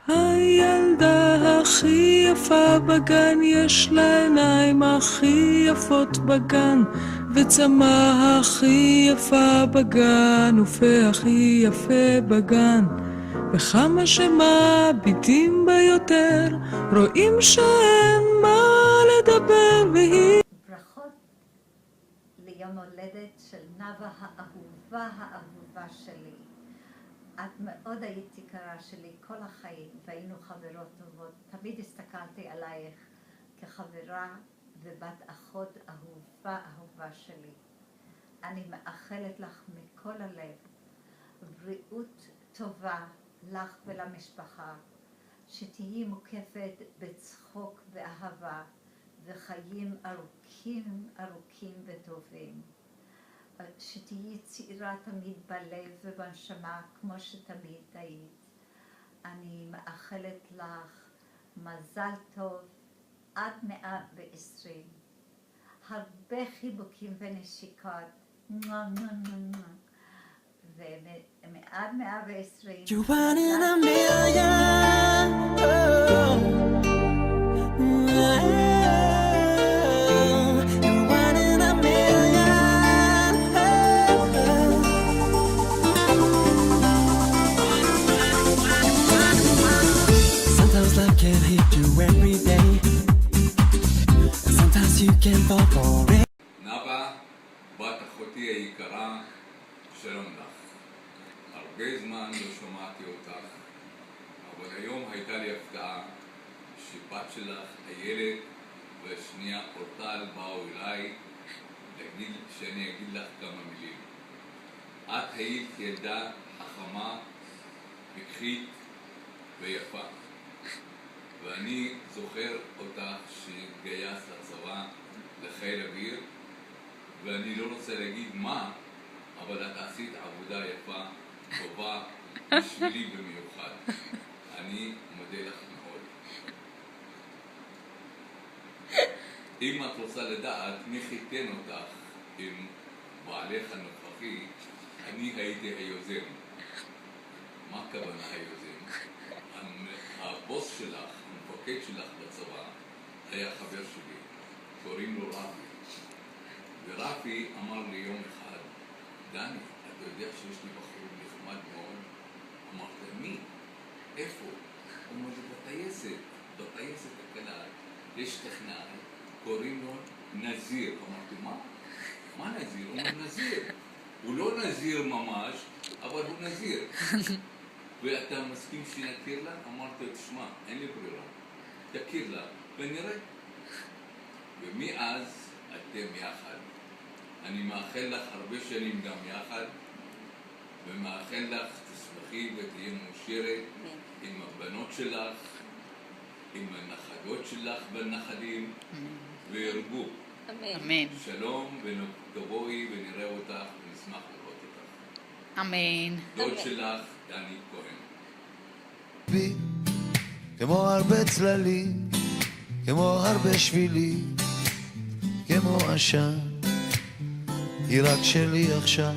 הילדה הכי יפה בגן, יש לה עיניים הכי יפות בגן, וצמא הכי יפה בגן, ופה הכי יפה בגן. וכמה שמביטים בה יותר, רואים שאין מה לדבר, והיא... ברכות ליום הולדת של נאוה האהובה שלי. את מאוד היית יקרה שלי כל החיים, והיינו חברות טובות. תמיד הסתכלתי עלייך כחברה ובת אחות אהובה שלי. אני מאחלת לך מכל הלב בריאות טובה לך ולמשפחה, שתהיי מוקפת בצחוק ואהבה וחיים ארוכים וטובים. שתהיי צעירה תמיד בלב ובנשמה כמו שתמיד היית. אני מאחלת לך מזל טוב עד 120. הרבה חיבוקים ונשיקות. ומעד 120. You one in a million. You one in a million. Sometimes love can hit you every day. Sometimes you can fall for it. נאוה, בת אחותי היקרה, שלום לך. הרבה זמן לא שמעתי אותך, אבל היום הייתה לי הפתעה שבת שלך, הילד והשנייה אורטל באו אליי שאני אגיד לך כמה מילים. את היית ילדה חכמה, פיקחית ויפה. ואני זוכר אותך שהתגייסת לצבא, לחיל אוויר, ואני לא רוצה להגיד מה, אבל את עשית עבודה יפה, טובה, בשבילי במיוחד. אני מודה לך מאוד. אם את רוצה לדעת מי חיתן אותך עם בעלך הנוכחי, אני הייתי היוזם. מה הכוונה היוזם? הבוס שלך, המפקד שלך בצבא, היה חבר שלי, קוראים לו רפי. ורפי אמר לי יום אחד, דני, אתה יודע שיש לי בחור נחמד מאוד? אמרת, מי? איפה? הוא אומר לי, בטייסת הקלה, יש טכנאי, קוראים לו נזיר. אמרתי, מה? מה נזיר? הוא אומר, נזיר. הוא לא נזיר ממש, אבל הוא נזיר. ואתה מסכים שנכיר לה? אמרתי, תשמע, אין לי ברירה. תכיר לה, ונראה. ומאז אתם יחד. אני מאחל לך הרבה שנים גם יחד, ומאחל לך תשמחי ותהיה מאושרת עם הבנות שלך, עם הנכדות שלך והנכדים, וירבו. אמן. שלום, ותבואי ונראה אותך ונשמח לראות אותך. אמן. דוד שלך, דני כהן. בי, כמו הרבה צללים, כמו הרבה שבילים, כמו עשן, היא רק שלי עכשיו.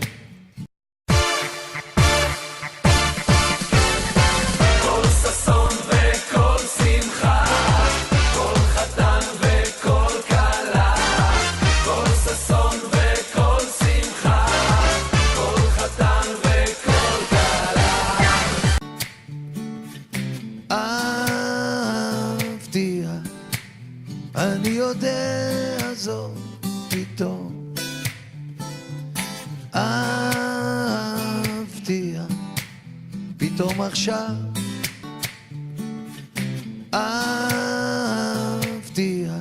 כל ששון וכל שמחה, כל חתן וכל כלה, כל ששון וכל שמחה, כל חתן וכל כלה. אהבתיה, אני יודע זאת פתאום. אהבתיה, פתאום עכשיו. אהבתיה.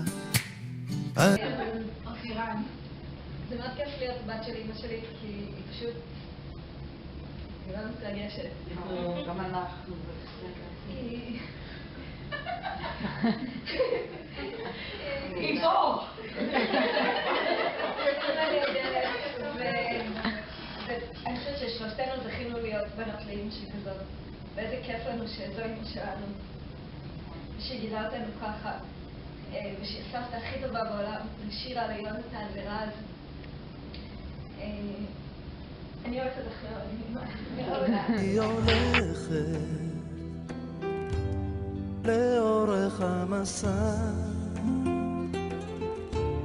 אחירן. זה מאוד כיף להיות בת של אמא שלי, כי היא פשוט... היא לא מתרגשת. גם אנחנו. היא טוב! ואני חושבת ששלושתנו זכינו להיות בנות לאמא שכזאת. ואיזה כיף לנו שזו אמא שלנו. שגילה אותנו ככה. וסבתא הכי טובה בעולם, לשירה, ליונתן, לרז. אני אוהבת אותך מאוד. היא הולכת לאורך המסע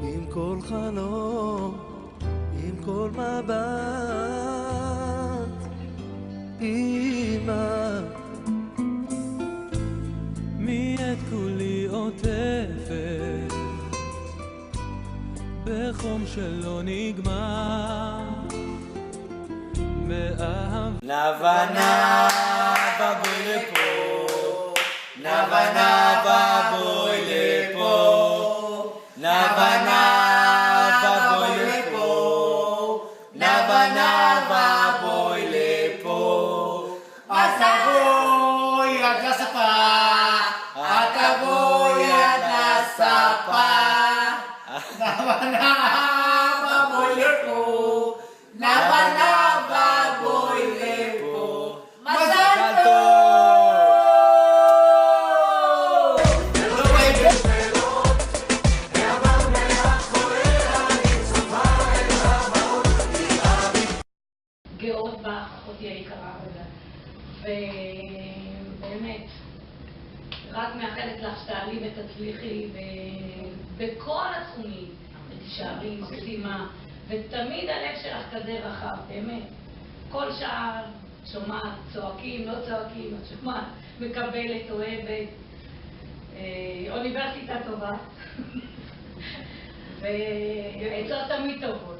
עם כל חלום, עם כל מבט. אמא, מי את כולי עוטפת בחום שלא נגמר מאהבה. נאווה נאווה בואי לפה, נאווה נאווה בואי לפה, נאווה נאווה בואי לפה, נאווה נאווה בואי לפה. את תבואי עד לספה, את תבואי עד לספה, נאווה נאווה בואי לפה, נאווה נאווה בואי לפה. מזל טוב! גאות בך, אחותי היקרה, ובאמת, רק מאחלת לך שתעלי ותצליחי בכל התחומים, ותישארי מקסימה, ותמיד הלב שלך כזה רחב, באמת. כל שעה שומעת, צועקים, לא צועקים, את שומעת, מקבלת, אוהבת, אוניברסיטה טובה, ועצות תמיד טובות.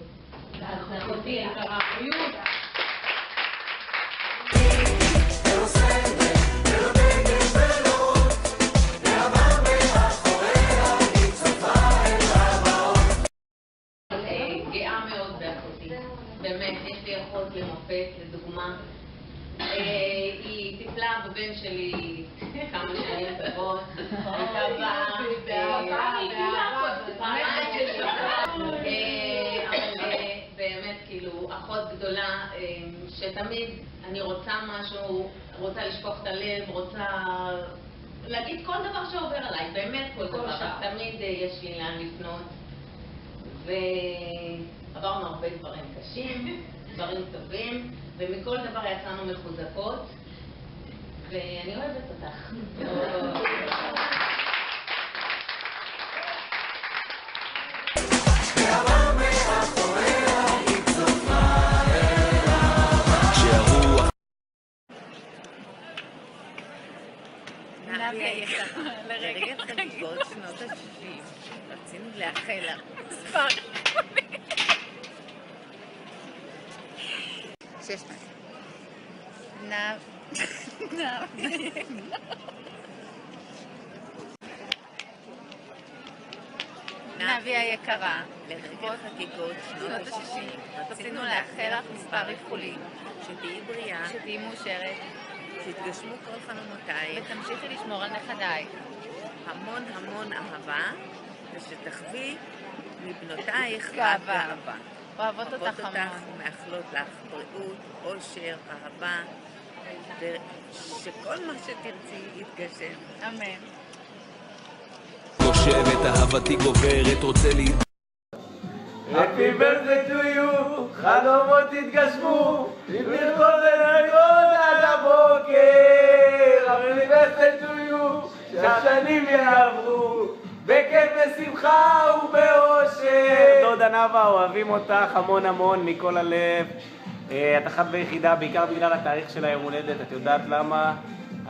אז אחותי היקרה, בריאות. גאה מאוד באחותי, באמת, יש לי אחות למופת, לדוגמה. היא טיפלה בבן שלי כמה שנים טובות, הייתה אבל באמת, כאילו, אחות גדולה, שתמיד אני רוצה משהו, רוצה לשפוך את הלב, רוצה להגיד כל דבר שעובר עליי, באמת כל דבר, תמיד יש לי לאן לפנות. ועברנו הרבה דברים קשים, דברים טובים, ומכל דבר יצאנו מחוזקות, ואני אוהבת אותך. נביה יקרה, לרגע חגיגות שנות ה-60, רצינו לאחל לך מספר 6. נביה יקרה, לרגע חגיגות שנות ה-60, רצינו לאחל לך מספר איחולים, שתהיי בריאה, שתהיי מאושרת, שיתגשמו כל חלומותייך, ותמשיכי לשמור על נכדייך. המון המון אהבה, ושתחווי מבנותייך רק אהבה. אוהבות אותך ומאחלות לך בריאות, אושר, אהבה, ושכל מה שתרצי יתגשם. אמן. יושבת, אהבתי גוברת, רוצה לי Happy birthday to you, חלומות תתגשמו, נרקוד ונרקוד עד הבוקר. Happy birthday to you, שהשנים יעברו, בכיף ושמחה ובאושר. דודה נאווה, אוהבים אותך המון המון מכל הלב. את אחת ויחידה, בעיקר בגלל התאריך של היום הולדת, את יודעת למה?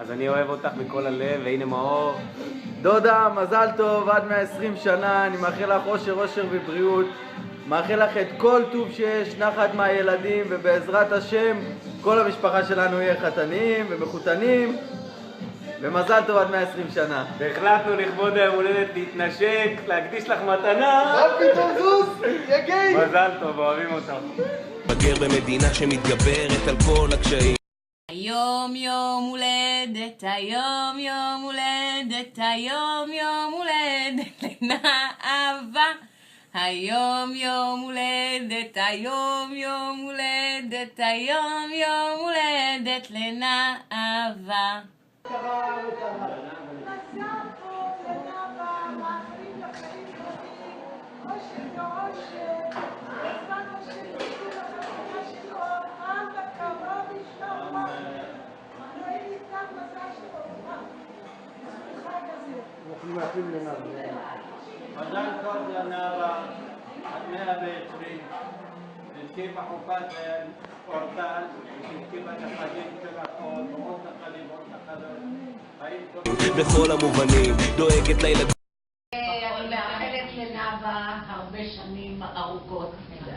אז אני אוהב אותך מכל הלב, והנה מאור. דודה, מזל טוב, עד 120 שנה, אני מאחל לך אושר, אושר ובריאות. מאחל לך את כל טוב שיש, נחת מהילדים, ובעזרת השם, כל המשפחה שלנו יהיה חתנים ומחותנים, ומזל טוב עד 120 שנה. והחלטנו לכבוד היום הולדת להתנשק, להקדיש לך מתנה. מה פתאום זוז? יגי! מזל טוב, אוהבים אותך. בגר במדינה שמתגברת על כל הקשיים. היום יום הולדת, היום יום הולדת, היום יום הולדת לנאווה. היום יום הולדת, היום יום הולדת, היום יום הולדת לנאווה. מזל טוב לנערה, עד 120, תזכי בחופת אורטל, תזכי בנחלים של החול, עוד נחלים, עוד נחלות, חיים טובים. בכל המובנים, דואגת לילדים. אני מאחלת לנאווה הרבה שנים ארוכות,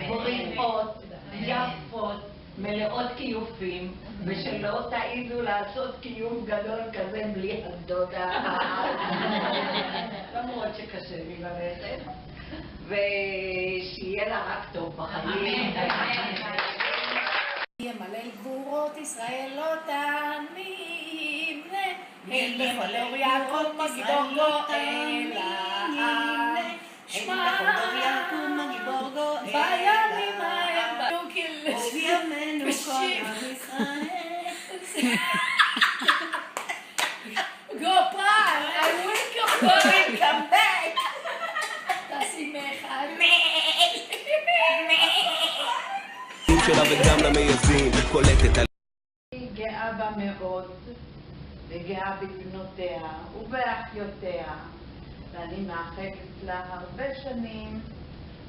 בריאות, יפות, מלאות כיופים, ושלא תעיזו לעשות קיוף גדול כזה בלי הדודה, למרות שקשה לי ללכת, ושיהיה לה רק טוב בחיים. ימלל גבורות ישראל לא תאמין, הן בכל אור יעקב מגיבור גואלה, שמע מגיבור גואלה, בימים ההם באו ימינו כל עם ישראל. Go Pran, I will come back. תעשי מאחד. שלה וגם למייסדים, קולטת על... אני גאה בה מאוד, וגאה בבנותיה ובאחיותיה, ואני מאחלת לה הרבה שנים,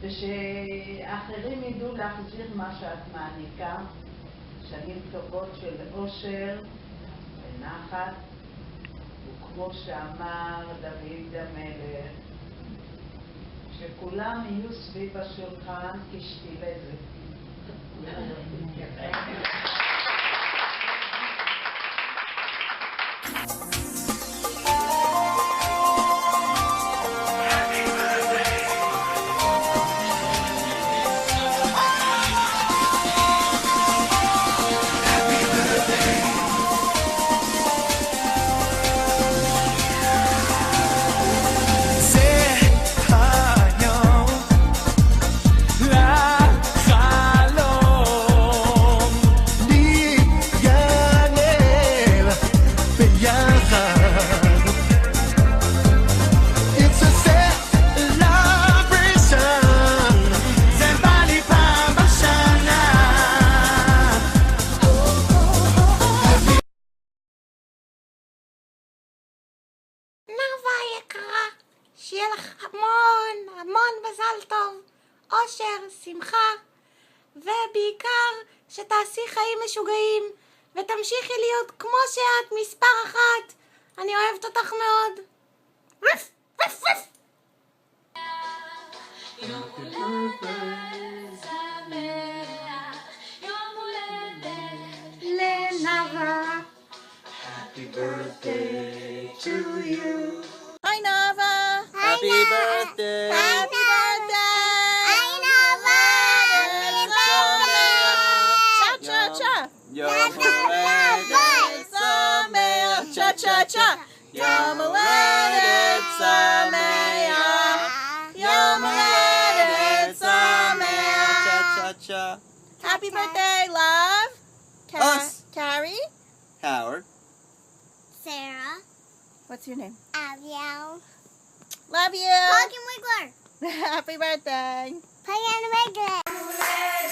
ושאחרים ידעו להחזיר מה שאת מעניקה, שנים טובות של אושר ונחת, וכמו שאמר דוד המלך, שכולם יהיו סביב השולחן כשתי לזה. שיהיה לך המון המון מזל טוב, אושר, שמחה, ובעיקר שתעשי חיים משוגעים ותמשיכי להיות כמו שאת, מספר אחת. אני אוהבת אותך מאוד. רף, רף, רף. יום הולדת שמח, יום הולדת לנאווה. Happy birthday to you. Hi Nava. Happy birthday! Happy birthday. Hi Nava. Cha cha cha. Yom Haledet Sameach. Cha cha cha. Yom Haledet Sameach. Yom Haledet Sameach. Cha cha cha. Happy birthday, love. Us. Carrie. Howard. Sarah. What's your name? Abiel. Love you. Happy birthday. Happy birthday. Happy birthday.